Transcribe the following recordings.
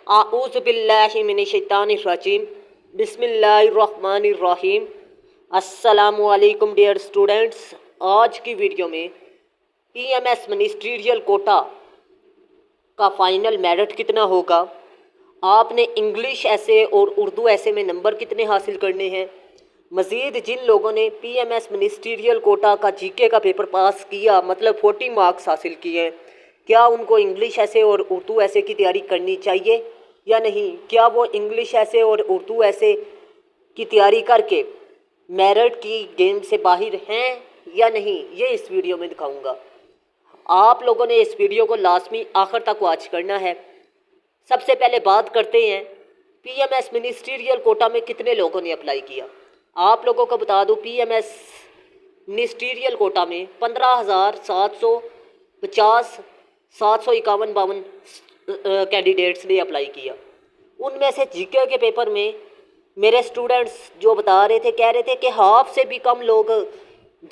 आऊज़ु बिल्लाहि मिनश शैतानिर रजीम बिस्मिल्लाहिर रहमानिर रहीम। अस्सलामु अलैकुम डियर स्टूडेंट्स। आज की वीडियो में पीएमएस मिनिस्ट्रियल कोटा का फाइनल मेरिट कितना होगा, आपने इंग्लिश ऐसे और उर्दू ऐसे में नंबर कितने हासिल करने हैं, मज़ीद जिन लोगों ने पीएमएस मिनिस्ट्रियल कोटा का जीके का पेपर पास किया मतलब 40 मार्क्स हासिल किए हैं, क्या उनको इंग्लिश ऐसे और उर्दू ऐसे की तैयारी करनी चाहिए या नहीं, क्या वो इंग्लिश ऐसे और उर्दू ऐसे की तैयारी करके मेरिट की गेम से बाहर हैं या नहीं, ये इस वीडियो में दिखाऊंगा। आप लोगों ने इस वीडियो को लाजमी आखिर तक वॉच करना है। सबसे पहले बात करते हैं पीएमएस मिनिस्ट्रियल कोटा में कितने लोगों ने अप्लाई किया। आप लोगों को बता दूं पीएमएस मिनिस्ट्रियल कोटा में 15,750 751 कैंडिडेट्स ने अप्लाई किया। उनमें से जीके के पेपर में मेरे स्टूडेंट्स जो बता रहे थे, कह रहे थे कि हाफ से भी कम लोग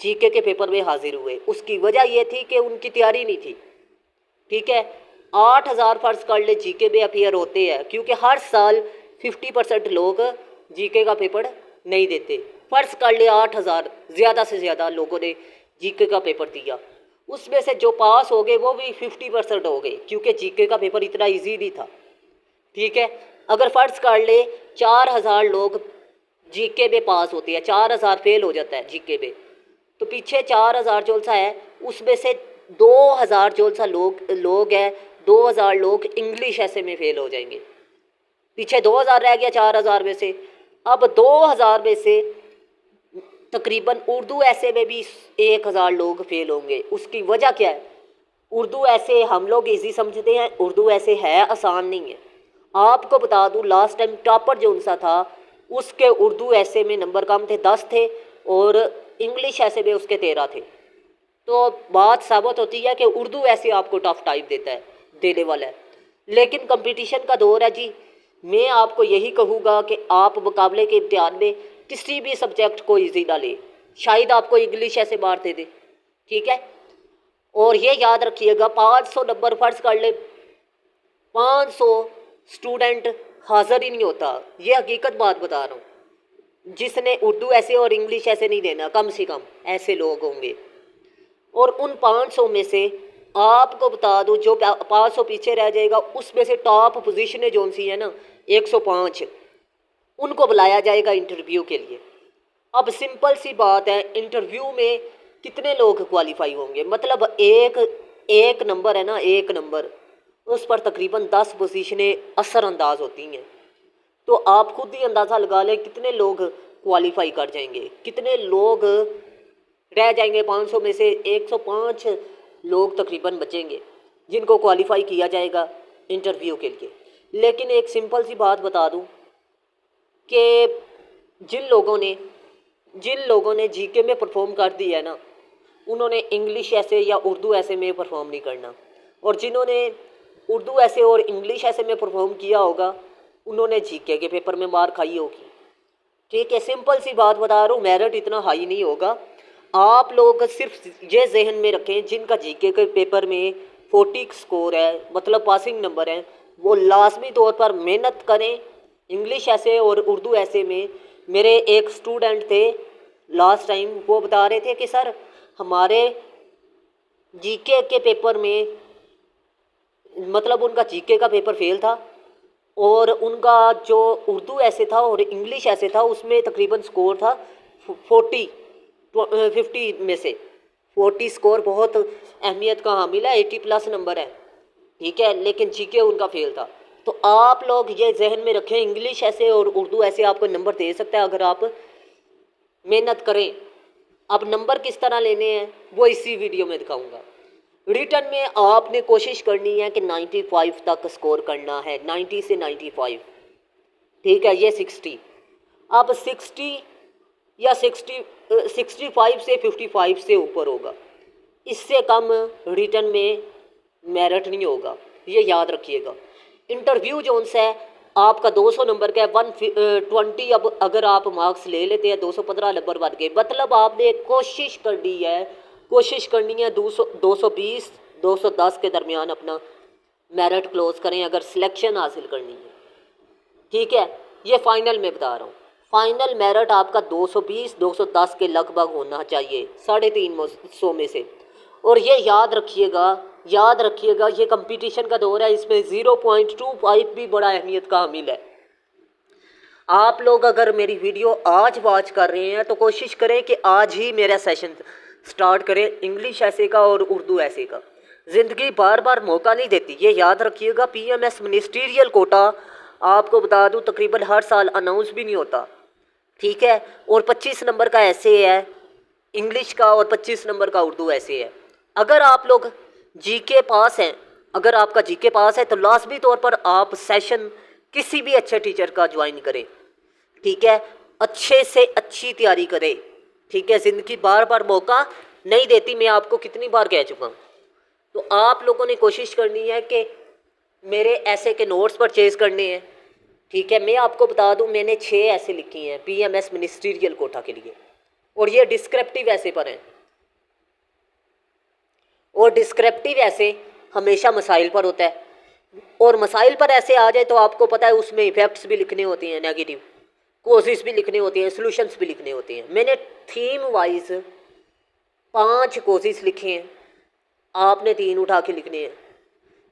जीके के पेपर में हाजिर हुए। उसकी वजह यह थी कि उनकी तैयारी नहीं थी। ठीक है, 8,000 फर्ज कर ले जीके में अपीयर होते हैं, क्योंकि हर साल 50% लोग जीके का पेपर नहीं देते। फर्ज कर ले 8,000 ज़्यादा से ज़्यादा लोगों ने जीके का पेपर दिया, उसमें से जो पास हो गए वो भी 50% हो गए, क्योंकि जीके का पेपर इतना इजी नहीं था। ठीक है, अगर फ़र्ज़ कर ले 4,000 लोग जीके में पास होते हैं, 4,000 फेल हो जाता है जीके में, तो पीछे 4,000 जो सा है उसमें से 2,000 जो सा लोग हैं, 2,000 लोग इंग्लिश ऐसे में फेल हो जाएंगे। पीछे 2,000 रह गया 4,000 में से। अब 2,000 में से तकरीबन उर्दू ऐसे में भी 1,000 लोग फेल होंगे। उसकी वजह क्या है? उर्दू ऐसे हम लोग इजी समझते हैं, उर्दू ऐसे है आसान नहीं है। आपको बता दूं लास्ट टाइम टॉपर जो उनसा था उसके उर्दू ऐसे में नंबर कम थे, 10 थे, और इंग्लिश ऐसे में उसके 13 थे। तो बात साबित होती है कि उर्दू ऐसे आपको टफ टाइप देने वाला है। लेकिन कंपटीशन का दौर है जी। मैं आपको यही कहूँगा कि आप मुकाबले के इम्तिहान में किसी भी सब्जेक्ट को इजी ना ले, शायद आपको इंग्लिश ऐसे मार दे दे। ठीक है, और ये याद रखिएगा 500 नंबर फर्ज कर ले, 500 स्टूडेंट हाजिर ही नहीं होता। ये हकीकत बात बता रहा हूँ। जिसने उर्दू ऐसे और इंग्लिश ऐसे नहीं देना, कम से कम ऐसे लोग होंगे। और उन 500 में से आपको बता दूं जो 500 पीछे रह जाएगा उसमें से टॉप पोजीशनें जो सी है ना 105, उनको बुलाया जाएगा इंटरव्यू के लिए। अब सिंपल सी बात है, इंटरव्यू में कितने लोग क्वालिफाई होंगे, मतलब एक नंबर है ना, एक नंबर, उस पर तकरीबन 10 पोजीशनें असरअंदाज होती हैं। तो आप खुद ही अंदाज़ा लगा लें कितने लोग क्वालिफाई कर जाएंगे, कितने लोग रह जाएंगे। 500 में से 105 लोग तकरीबन बचेंगे जिनको क्वालिफाई किया जाएगा इंटरव्यू के लिए। लेकिन एक सिंपल सी बात बता दूं कि जिन लोगों ने जीके में परफॉर्म कर दिया है ना, उन्होंने इंग्लिश ऐसे या उर्दू ऐसे में परफॉर्म नहीं करना, और जिन्होंने उर्दू ऐसे और इंग्लिश ऐसे में परफॉर्म किया होगा उन्होंने जीके के पेपर में मार खाई होगी। ठीक है, सिंपल सी बात बता रहा हूँ, मेरिट इतना हाई नहीं होगा। आप लोग सिर्फ ये जहन में रखें जिनका जीके के पेपर में 40 स्कोर है, मतलब पासिंग नंबर है, वो लाजमी तौर पर मेहनत करें इंग्लिश ऐसे और उर्दू ऐसे में। मेरे एक स्टूडेंट थे लास्ट टाइम, वो बता रहे थे कि सर हमारे जीके के पेपर में, मतलब उनका जीके का पेपर फेल था और उनका जो उर्दू ऐसे था और इंग्लिश ऐसे था उसमें तकरीबन स्कोर था 50 में से 40 स्कोर बहुत अहमियत का हामिल है, 80+ नंबर है। ठीक है, लेकिन जीके उनका फेल था। तो आप लोग ये जहन में रखें इंग्लिश ऐसे और उर्दू ऐसे आपको नंबर दे सकता है अगर आप मेहनत करें। अब नंबर किस तरह लेने हैं वो इसी वीडियो में दिखाऊंगा। रिटर्न में आपने कोशिश करनी है कि 95 तक स्कोर करना है, 90 से 95। ठीक है, ये 60। अब 60 या 65 से 55 से ऊपर होगा, इससे कम रिटर्न में मेरिट नहीं होगा, ये याद रखिएगा। इंटरव्यू जोन से आपका 200 नंबर का है, 120 अब अगर आप मार्क्स ले लेते हैं 215 नंबर बन गए, मतलब आपने कोशिश करनी है 220 210 के दरमियान अपना मेरिट क्लोज करें अगर सिलेक्शन हासिल करनी है। ठीक है, ये फाइनल में बता रहा हूँ। फाइनल मेरिट आपका 220-210 के लगभग होना चाहिए 350 में से। और ये याद रखिएगा ये कंपटीशन का दौर है, इसमें 0.25 भी बड़ा अहमियत का हामिल है। आप लोग अगर मेरी वीडियो आज वॉच कर रहे हैं तो कोशिश करें कि आज ही मेरा सेशन स्टार्ट करें, इंग्लिश ऐसे का और उर्दू ऐसे का। ज़िंदगी बार बार मौका नहीं देती, ये याद रखिएगा। पीएमएस मिनिस्ट्रियल कोटा आपको बता दूं तकरीबन हर साल अनाउंस भी नहीं होता। ठीक है, और 25 नंबर का ऐसे है इंग्लिश का और 25 नंबर का उर्दू ऐसे है। अगर आप लोग जीके पास हैं, अगर आपका जीके पास है तो लाजमी तौर पर आप सेशन किसी भी अच्छे टीचर का ज्वाइन करें। ठीक है, अच्छे से अच्छी तैयारी करें। ठीक है, ज़िंदगी बार बार मौका नहीं देती, मैं आपको कितनी बार कह चुका हूँ। तो आप लोगों ने कोशिश करनी है कि मेरे ऐसे के नोट्स परचेज़ करने हैं। ठीक है, मैं आपको बता दूं मैंने 6 ऐसे लिखी हैं पीएमएस मिनिस्ट्रियल कोटा के लिए, और ये डिस्क्रिप्टिव ऐसे पर हैं। और डिस्क्रिप्टिव ऐसे हमेशा मसाइल पर होता है, और मसाइल पर ऐसे आ जाए तो आपको पता है उसमें इफेक्ट्स भी लिखने होते हैं, नेगेटिव कोजेस भी लिखने होते हैं, सॉल्यूशंस भी लिखने होते हैं। मैंने थीम वाइज 5 कोजेस लिखे हैं, आपने 3 उठा के लिखने हैं।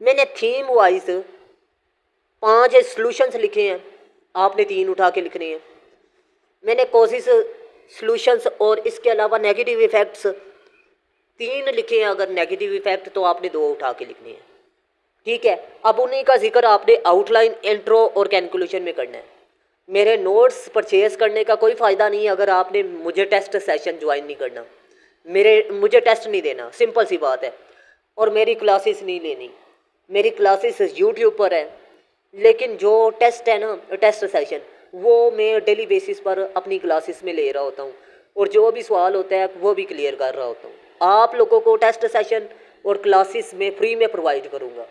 मैंने थीम वाइज 5 सॉल्यूशंस लिखे हैं, आपने 3 उठा के लिखने हैं। मैंने कोजेस, सॉल्यूशंस और इसके अलावा नेगेटिव इफेक्ट्स 3 लिखे हैं। अगर नेगेटिव इफेक्ट तो आपने 2 उठा के लिखने हैं। ठीक है, अब उन्हीं का जिक्र आपने आउटलाइन, इंट्रो और कैलकुलेशन में करना है। मेरे नोट्स परचेज करने का कोई फ़ायदा नहीं है अगर आपने मुझे टेस्ट सेशन ज्वाइन नहीं करना, मुझे टेस्ट नहीं देना, सिंपल सी बात है। और मेरी क्लासेस नहीं लेनी, मेरी क्लासेस यूट्यूब पर है, लेकिन जो टेस्ट है ना, टेस्ट सेशन, वो मैं डेली बेसिस पर अपनी क्लासेस में ले रहा होता हूँ, और जो भी सवाल होता है वो भी क्लियर कर रहा होता हूँ। आप लोगों को टेस्ट सेशन और क्लासेस में फ्री में प्रोवाइड करूँगा,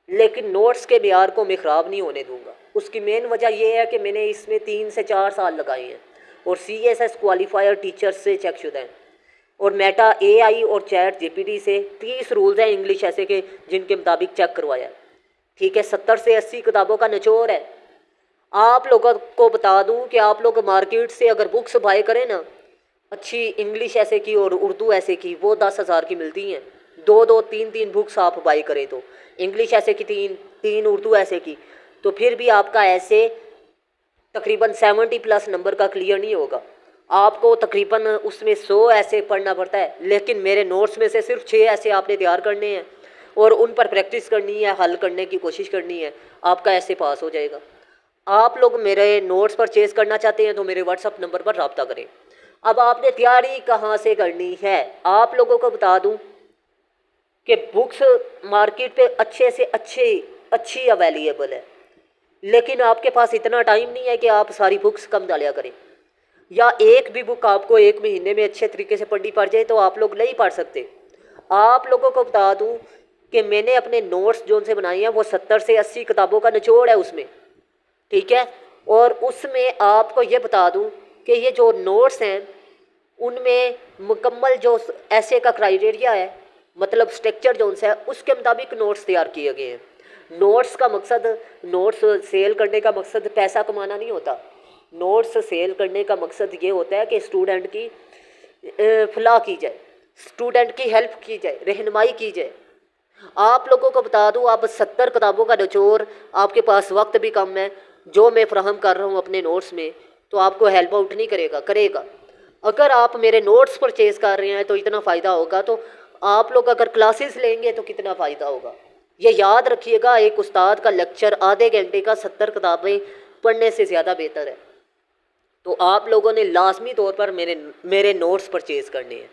लेकिन नोट्स के मेयार को मैं ख़राब नहीं होने दूंगा। उसकी मेन वजह यह है कि मैंने इसमें 3 से 4 साल लगाए हैं, और CSS क्वालिफायर टीचर्स से चेकशुदा हैं, और मेटा AI और चैट GPT से 30 रूल्स हैं इंग्लिश ऐसे के जिनके मुताबिक चेक करवाया। ठीक है, 70 से 80 किताबों का निचोड़ है। आप लोगों को बता दूं कि आप लोग मार्केट से अगर बुक्स बाय करें ना, अच्छी इंग्लिश ऐसे की और उर्दू ऐसे की, वो 10,000 की मिलती हैं। 2-2, 3-3 बुक्स आप बाय करें तो इंग्लिश ऐसे की 3 उर्दू ऐसे की, तो फिर भी आपका ऐसे तकरीबन 70+ नंबर का क्लियर नहीं होगा। आपको तकरीबन उसमें 100 ऐसे पढ़ना पड़ता है, लेकिन मेरे नोट्स में से सिर्फ 6 ऐसे आपने तैयार करने हैं और उन पर प्रैक्टिस करनी है, हल करने की कोशिश करनी है, आपका ऐसे पास हो जाएगा। आप लोग मेरे नोट्स परचेज़ करना चाहते हैं तो मेरे व्हाट्सअप नंबर पर रब्ता करें। अब आपने तैयारी कहाँ से करनी है, आप लोगों को बता दूं कि बुक्स मार्केट पे अच्छे से अच्छी अवेलेबल है, लेकिन आपके पास इतना टाइम नहीं है कि आप सारी बुक्स कम डालिया करें, या एक भी बुक आपको 1 महीने में अच्छे तरीके से पढ़नी पड़ जाए तो आप लोग नहीं पढ़ सकते। आप लोगों को बता दूं कि मैंने अपने नोट्स जो उनसे बनाए हैं वो 70 से 80 किताबों का निचोड़ है उसमें। ठीक है, और उसमें आपको ये बता दूं कि ये जो नोट्स हैं उनमें मुकम्मल जो ऐसे का क्राइटेरिया है, मतलब स्ट्रक्चर जो है उसके मुताबिक नोट्स तैयार किए गए हैं। नोट्स का मकसद, नोट्स सेल करने का मकसद पैसा कमाना नहीं होता। नोट्स सेल करने का मकसद ये होता है कि स्टूडेंट की फलाह की जाए, स्टूडेंट की हेल्प की जाए, रहनुमाई की जाए। आप लोगों को बता दूं, आप 70 किताबों का निचोड़, आपके पास वक्त भी कम है, जो मैं फ्राहम कर रहा हूं अपने नोट्स में, तो आपको हेल्प आउट नहीं करेगा। अगर आप मेरे नोट्स परचेज़ कर रहे हैं तो इतना फ़ायदा होगा, तो आप लोग अगर क्लासेस लेंगे तो कितना फ़ायदा होगा। ये याद रखिएगा, एक उस्ताद का लेक्चर आधे घंटे का 70 किताबें पढ़ने से ज़्यादा बेहतर है। तो आप लोगों ने लाजमी तौर पर मेरे नोट्स परचेज़ करने हैं।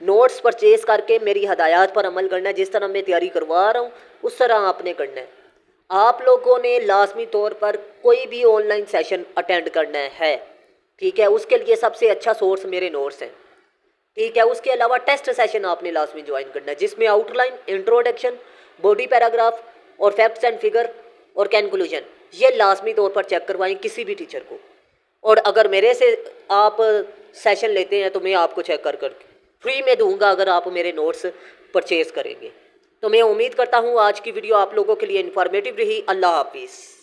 नोट्स परचेज़ करके मेरी हदायत पर अमल करना है। जिस तरह मैं तैयारी करवा रहा हूँ उस तरह आपने करना है। आप लोगों ने लाजमी तौर पर कोई भी ऑनलाइन सेशन अटेंड करना है, ठीक है, उसके लिए सबसे अच्छा सोर्स मेरे नोट्स हैं। ठीक है, उसके अलावा टेस्ट सेशन आपने लाजमी ज्वाइन करना है, जिसमें आउटलाइन, इंट्रोडक्शन, बॉडी पैराग्राफ और फैक्ट्स एंड फिगर और कैलकुलेशन, ये लाजमी तौर पर चेक करवाएं किसी भी टीचर को। और अगर मेरे से आप सेशन लेते हैं तो मैं आपको चेक कर फ्री में दूंगा अगर आप मेरे नोट्स परचेज़ करेंगे। तो मैं उम्मीद करता हूँ आज की वीडियो आप लोगों के लिए इन्फॉर्मेटिव रही। अल्लाह हाफिज़।